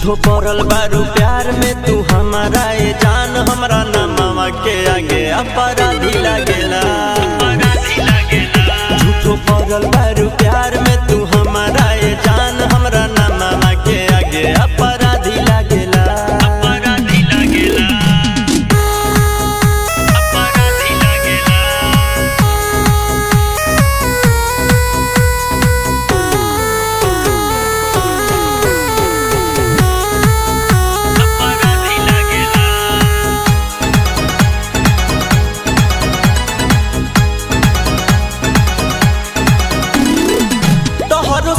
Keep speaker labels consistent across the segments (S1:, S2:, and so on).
S1: झूठो पड़ल बारू प्यार में तू हमारा ए जान हमरा नमवा के आगे अपराधी लागेला। झूठो पड़ल बारू प्यार में तू हमारा ए जान हमरा नमवा के आगे अपराधी लागेला।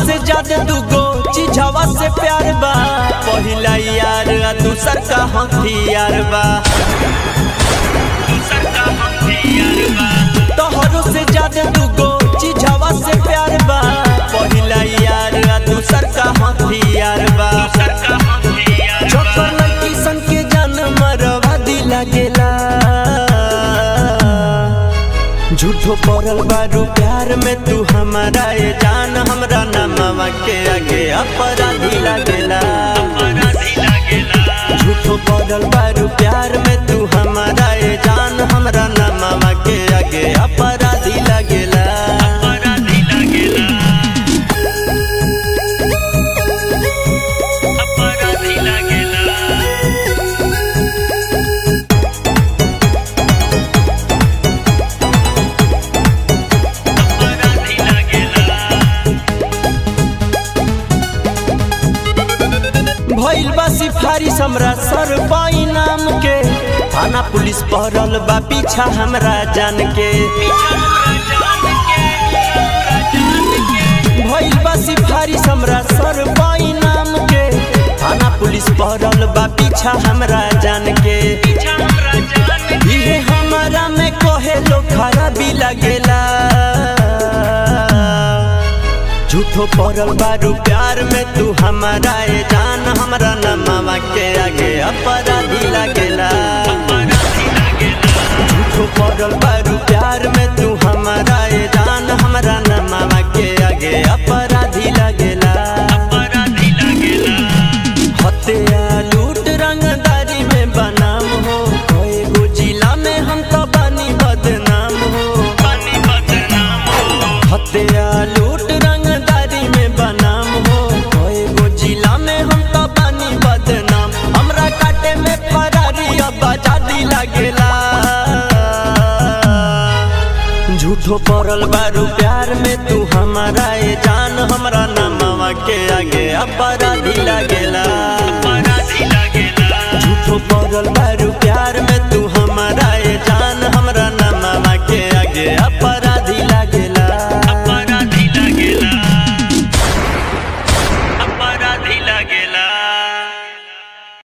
S1: से ज्यादा दुगो चीजवा से प्यार बा, पहिला यार आ दूसर का हथियार बा। तोहरो से ज्यादा दुगो चीजवा से प्यार बा, पहिला यार आ दूसर का हथियार बा। छोकर लड़की सन के जान मरवा दी लागेला। झूठो पड़ल बारू प्यार में तू हमारा ए जान हमरा नमवा के आगे अपराधी लागेला। झूठो पड़ल बारू प्यार में तू हमारा ए जान हमरा नमवा के आगे अपराधी लागेला। भइल बा सिफारिश हमरा सर पाई नाम के, थाना पुलिस पहरल बा पीछा हमरा जान के। भइल बा सिफारिश हमरा सर पाई नाम के, थाना पुलिस पहरल बा पीछा हमरा जान के। ये हमारा में कहे लो खराबी लगेला। झूठो पड़ल बारू प्यार में तू हमारा ए जान हमरा नमवा के आगे अपराधी लागेला। झूठो पड़ल बारू प्यार में तू हमारा ए जान हमरा नमवा के आगे अपराधी लागेला। हत्या लूट रंगदारी में बनाम हो, कोई गो जिला में हम तो बानी बदनाम हो। हत्या लूट रंगदारी में बनाम हो, कोई गो जिला में हम तो बानी बदनाम। हमरा काटे में फरारी अब आजादी लागेला। झूठो पड़ल बारू प्यार में तू हमारा ए जान हमरा नमवा के आगे अपराधी लागेला। झूठो पड़ल बारू प्यार में तू हमारा